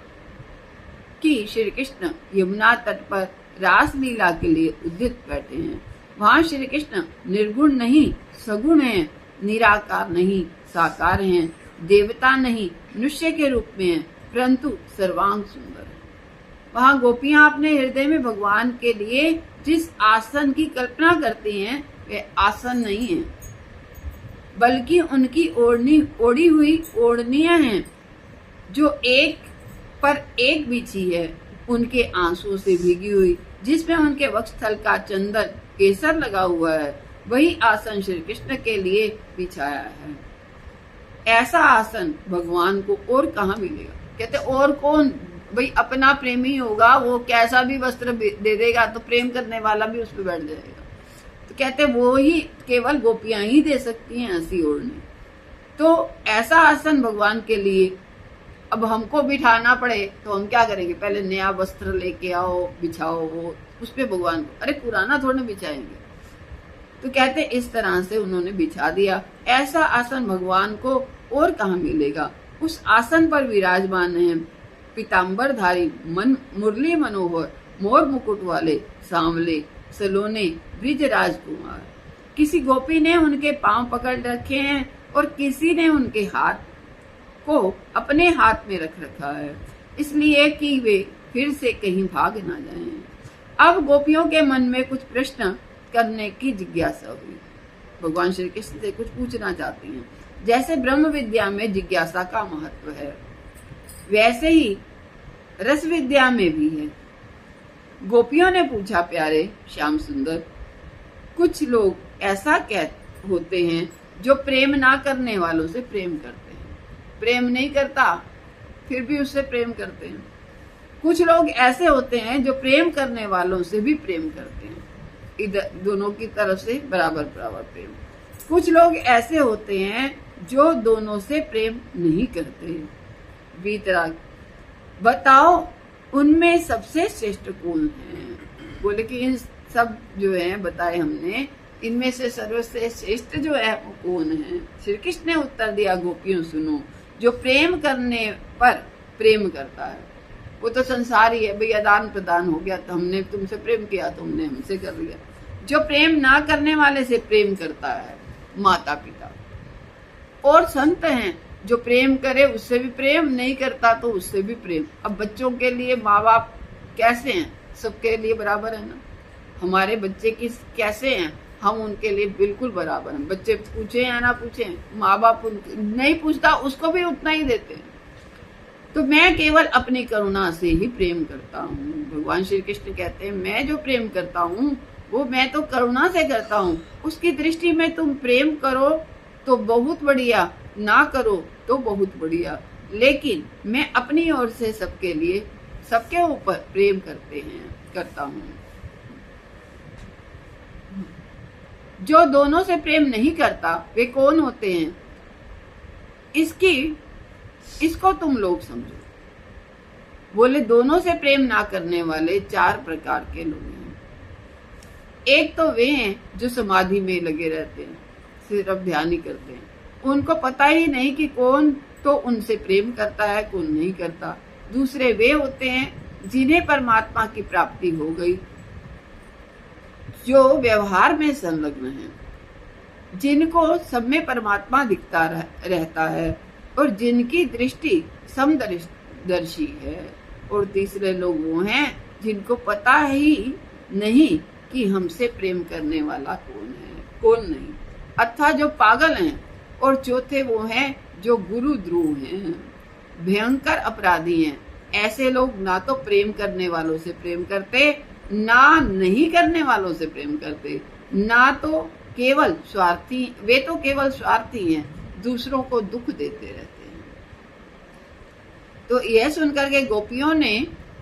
[SPEAKER 1] कि श्री कृष्ण यमुना तट पर रास लीला के लिए उद्यत बैठे हैं। वहाँ श्री कृष्ण निर्गुण नहीं सगुण हैं, निराकार नहीं साकार हैं, देवता नहीं मनुष्य के रूप में हैं, परंतु सर्वांग सुंदर है। वहां गोपियां अपने हृदय में भगवान के लिए जिस आसन की कल्पना करती हैं वह आसन नहीं है, बल्कि उनकी ओढ़ी हुई ओढ़नियां हैं जो एक पर एक बिछी है, उनके आंसुओं से भीगी हुई, जिसमें उनके वक्षस्थल का चंदन केसर लगा हुआ है। वही आसन श्री कृष्ण के लिए बिछाया है। ऐसा आसन भगवान को और कहाँ मिलेगा? कहते और कौन? भाई अपना प्रेमी होगा, वो कैसा भी वस्त्र दे देगा तो प्रेम करने वाला भी उस पर बैठ जाएगा। तो कहते वो ही केवल गोपियां ही दे सकती हैं ऐसी ओढ़नी। तो ऐसा आसन भगवान के लिए अब हमको बिठाना पड़े तो हम क्या करेंगे? पहले नया वस्त्र लेके आओ, बिछाओ, वो उस पे भगवान को, अरे पुराना थोड़ा बिछाएंगे। तो कहते इस तरह से उन्होंने बिछा दिया। ऐसा आसन भगवान को और कहाँ मिलेगा? उस आसन पर विराजमान है पीताम्बरधारी मुरली मनोहर मोर मुकुट वाले सांवले सलोने ब्रिज राजकुमार। किसी गोपी ने उनके पांव पकड़ रखे हैं और किसी ने उनके हाथ को अपने हाथ में रख रखा है, इसलिए कि वे फिर से कहीं भाग ना जाएं। अब गोपियों के मन में कुछ प्रश्न करने की जिज्ञासा हुई। भगवान श्री कृष्ण से कुछ पूछना चाहती हैं। जैसे ब्रह्म विद्या में जिज्ञासा का महत्व है, वैसे ही रस विद्या में भी है। गोपियों ने पूछा, प्यारे श्याम सुंदर, कुछ लोग ऐसा होते हैं जो प्रेम ना करने वालों से प्रेम करते हैं, प्रेम नहीं करता फिर भी उससे प्रेम करते हैं। कुछ लोग ऐसे होते हैं जो प्रेम करने वालों से भी प्रेम करते हैं, इधर दोनों की तरफ से बराबर बराबर प्रेम। कुछ लोग ऐसे होते हैं जो दोनों से प्रेम नहीं करते। वीतराग, बताओ उनमें सबसे श्रेष्ठ कौन है? बोले कि इन सब जो है बताए हमने, इनमें से सर्वश्रेष्ठ श्रेष्ठ जो है वो कौन है? श्री कृष्ण ने उत्तर दिया, गोपियों सुनो, जो प्रेम करने पर प्रेम करता है। वो तो संसारी है, भाई आदान प्रदान हो गया, तो हमने तुमसे प्रेम किया, तुमने हमसे कर लिया। जो प्रेम ना करने वाले से प्रेम करता है, माता पिता और संत हैं। जो प्रेम करे उससे भी प्रेम, नहीं करता तो उससे भी प्रेम। अब बच्चों के लिए माँ बाप कैसे हैं? सबके लिए बराबर है ना। हमारे बच्चे कैसे हैं? हम उनके लिए बिल्कुल बराबर हैं। बच्चे पूछे या ना पूछे, माँ बाप नहीं पूछता उसको भी उतना ही देते हैं। तो मैं केवल अपनी करुणा से ही प्रेम करता हूँ। भगवान श्री कृष्ण कहते हैं, मैं जो प्रेम करता हूँ वो मैं तो करुणा से करता हूँ। उसकी दृष्टि में तुम प्रेम करो तो बहुत बढ़िया, ना करो तो बहुत बढ़िया, लेकिन मैं अपनी ओर से सबके लिए, सबके ऊपर प्रेम करता हूँ। जो दोनों से प्रेम नहीं करता वे कौन होते हैं? इसको तुम लोग समझो। बोले दोनों से प्रेम ना करने वाले 4 प्रकार के लोग हैं। एक तो वे हैं जो समाधि में लगे रहते हैं, सिर्फ ध्यान ही करते हैं, उनको पता ही नहीं कि कौन तो उनसे प्रेम करता है, कौन नहीं करता। दूसरे वे होते हैं जिन्हें परमात्मा की प्राप्ति हो गई, जो व्यवहार में संलग्न हैं, जिनको सब में परमात्मा दिखता रहता है और जिनकी दृष्टि समदर्शी है। और तीसरे लोग वो हैं जिनको पता ही नहीं कि हमसे प्रेम करने वाला कौन है, कौन नहीं, अर्थात जो पागल हैं। और चौथे वो हैं जो गुरु द्रोह हैं, भयंकर अपराधी हैं। ऐसे लोग ना तो प्रेम करने वालों से प्रेम करते, ना नहीं करने वालों से प्रेम करते, ना तो केवल स्वार्थी, वे तो केवल स्वार्थी हैं, दूसरों को दुख देते रहते हैं। तो यह सुनकर के गोपियों ने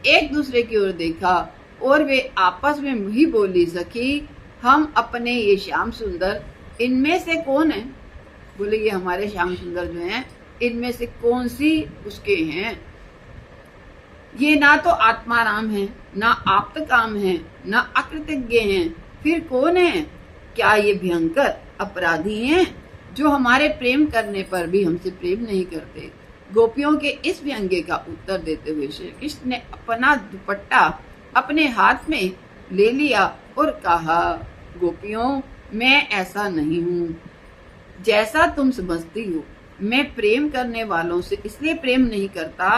[SPEAKER 1] एक दूसरे की ओर देखा और वे आपस में ही बोली, सखी हम अपने ये श्याम सुंदर इनमें से कौन है? बोले ये हमारे श्याम सुंदर जो हैं, इनमें से कौन सी उसके हैं? ये ना तो आत्माराम है, ना आप्त काम है, ना अकृतज्ञ हैं, फिर कौन है? क्या ये भयंकर अपराधी हैं जो हमारे प्रेम करने पर भी हमसे प्रेम नहीं करते? गोपियों के इस व्यंग्य का उत्तर देते हुए श्री कृष्ण ने अपना दुपट्टा अपने हाथ में ले लिया और कहा, गोपियों मैं ऐसा नहीं हूँ जैसा तुम समझती हो। मैं प्रेम करने वालों से इसलिए प्रेम नहीं करता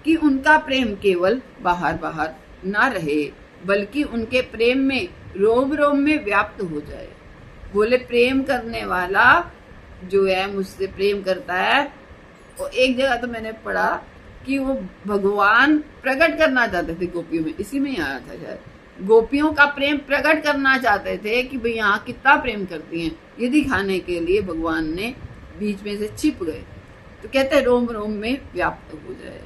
[SPEAKER 1] कि उनका प्रेम केवल बाहर बाहर ना रहे, बल्कि उनके प्रेम में रोम रोम में व्याप्त हो जाए। बोले प्रेम करने वाला जो है मुझसे प्रेम करता है, वो एक जगह तो मैंने पढ़ा कि वो भगवान प्रकट करना चाहते थे गोपियों में, इसी में ही आया था शायद, गोपियों का प्रेम प्रकट करना चाहते थे कि भाई यहाँ कितना प्रेम करती हैं, ये दिखाने के लिए भगवान ने बीच में से छिप गए। तो कहते हैं रोम रोम में व्याप्त हो जाए।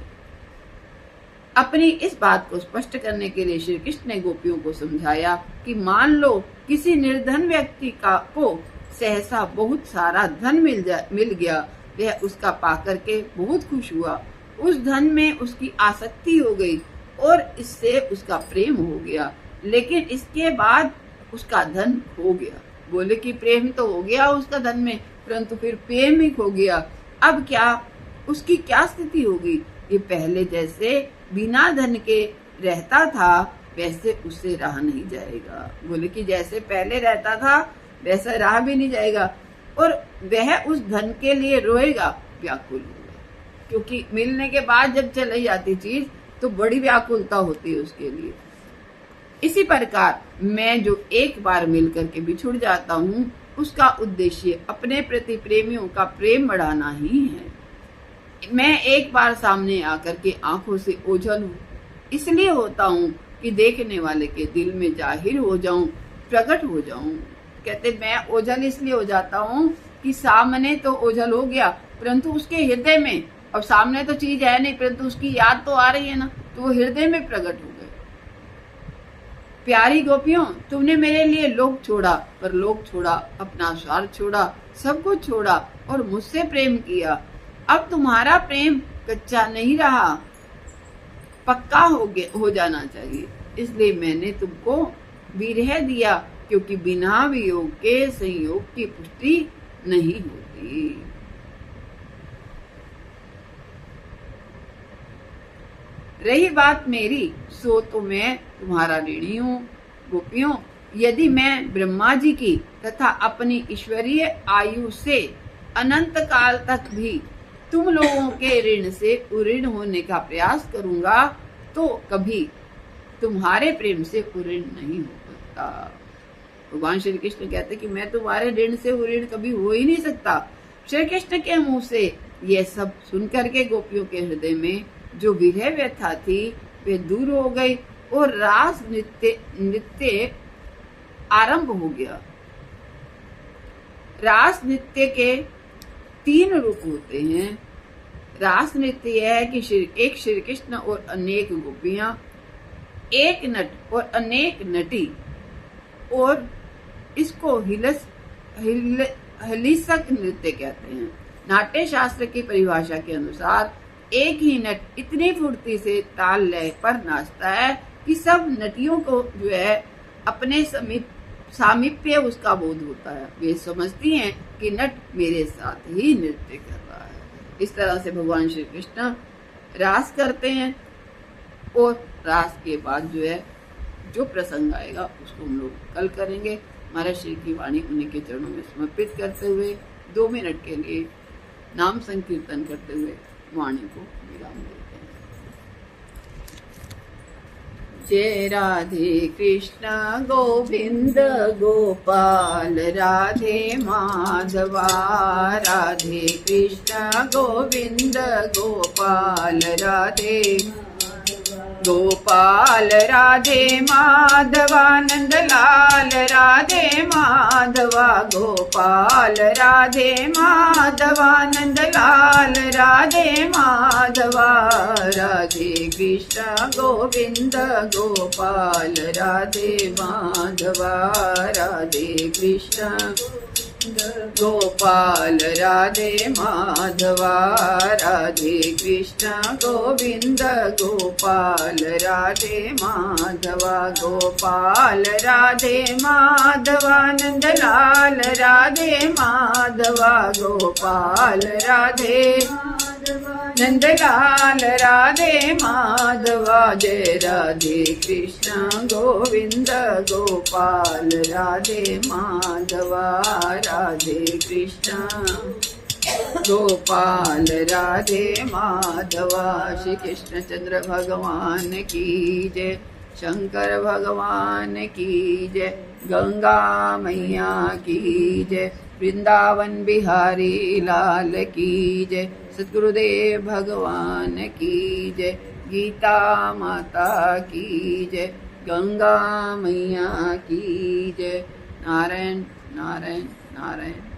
[SPEAKER 1] अपनी इस बात को स्पष्ट करने के लिए श्री कृष्ण ने गोपियों को समझाया कि मान लो किसी निर्धन व्यक्ति को सहसा बहुत सारा धन मिल गया, वह उसका पाकर के बहुत खुश हुआ, उस धन में उसकी आसक्ति हो गई और इससे उसका प्रेम हो गया, लेकिन इसके बाद उसका धन खो गया। बोले कि प्रेम तो हो गया उसका धन में, परंतु फिर प्रेम ही खो गया। अब क्या उसकी क्या स्थिति होगी? ये पहले जैसे बिना धन के रहता था वैसे उससे रहा नहीं जाएगा। बोले कि जैसे पहले रहता था वैसा रहा भी नहीं जाएगा, और वह उस धन के लिए रोएगा, व्याकुल होगा, क्योंकि मिलने के बाद जब चली जाती चीज तो बड़ी व्याकुलता होती है उसके लिए। इसी प्रकार मैं जो एक बार मिल करके बिछुड़ जाता हूँ, उसका उद्देश्य अपने प्रति प्रेमियों का प्रेम बढ़ाना ही है। मैं एक बार सामने आकर के आंखों से ओझल हूँ, इसलिए होता हूँ कि देखने वाले के दिल में जाहिर हो जाऊं, प्रकट हो जाऊं। कहते मैं ओझल इसलिए हो जाता हूँ कि सामने तो ओझल हो गया, परंतु उसके हृदय में, अब सामने तो चीज है नहीं परंतु उसकी याद तो आ रही है ना, तो वो हृदय में प्रकट हो गए। प्यारी गोपियों, तुमने मेरे लिए लोक छोड़ा, पर लोक छोड़ा, अपना स्वार्थ छोड़ा, सब कुछ छोड़ा और मुझसे प्रेम किया। अब तुम्हारा प्रेम कच्चा नहीं रहा, पक्का हो जाना चाहिए। इसलिए मैंने तुमको विरह दिया, क्योंकि बिना वियोग के संयोग की पुष्टि नहीं होती। रही बात मेरी, सो तो मैं तुम्हारा ऋणी हूँ। गोपियों, यदि मैं ब्रह्मा जी की तथा अपनी ईश्वरीय आयु से अनंत काल तक भी तुम लोगों के ऋण से उऋण होने का प्रयास करूंगा, तो कभी तुम्हारे प्रेम से उऋण नहीं हो सकता। भगवान श्री कृष्ण कहते कि मैं तुम्हारे ऋण से उऋण कभी हो ही नहीं सकता। श्री कृष्ण के मुंह से यह सब सुनकर के गोपियों के हृदय में जो विरह व्यथा थी वे दूर हो गई और रास नृत्य आरंभ हो गया। रास नृत्य के 3 रूप होते हैं। रास नृत्य यह है कि एक श्री कृष्ण और अनेक गोपियां, एक नट और अनेक नटी, और इसको हिलिसक नृत्य कहते हैं। नाट्य शास्त्र की परिभाषा के अनुसार एक ही नट इतनी फुर्ती से ताल लय पर नाचता है कि सब नटियों को जो है अपने सामीप्य उसका बोध होता है। वे समझती हैं कि नट मेरे साथ ही नृत्य कर रहा है। इस तरह से भगवान श्री कृष्ण रास करते हैं, और रास के बाद जो है जो प्रसंग आएगा उसको हम लोग कल करेंगे। महाराज श्री की वाणी उन्हीं के चरणों में समर्पित करते हुए 2 मिनट के लिए नाम संकीर्तन करते हुए वाणी को विराम देते हैं। जय राधे कृष्ण गोविंद गोपाल, राधे माधवा, राधे कृष्ण गोविंद गोपाल, राधे गोपाल, राधे माधवा, नंदलाल, राधे माधवा, गोपाल, राधे माधवा, नंदलाल, राधे माधवा, राधे कृष्ण गोविंद गोपाल, राधे माधवा, राधे कृष्ण गोपाल, राधे माधवा, राधे कृष्ण गोविंद गोपाल, राधे माधवा, गोपाल, राधे माधवा, नंदलाल, राधे माधवा, गोपाल, राधे नंदलाल, राधे माधवा। जय राधे कृष्ण गोविंद गोपाल, राधे माधवा, राधे कृष्ण गोपाल राधे माधवा, श्री कृष्ण चंद्र भगवान की जय, शंकर भगवान की जय, गंगा मैया की जय, वृंदावन बिहारी लाल की जय, सद्गुरुदेव भगवान की जय, गीता माता की जय, गंगा मैया की जय। नारायण नारायण नारायण।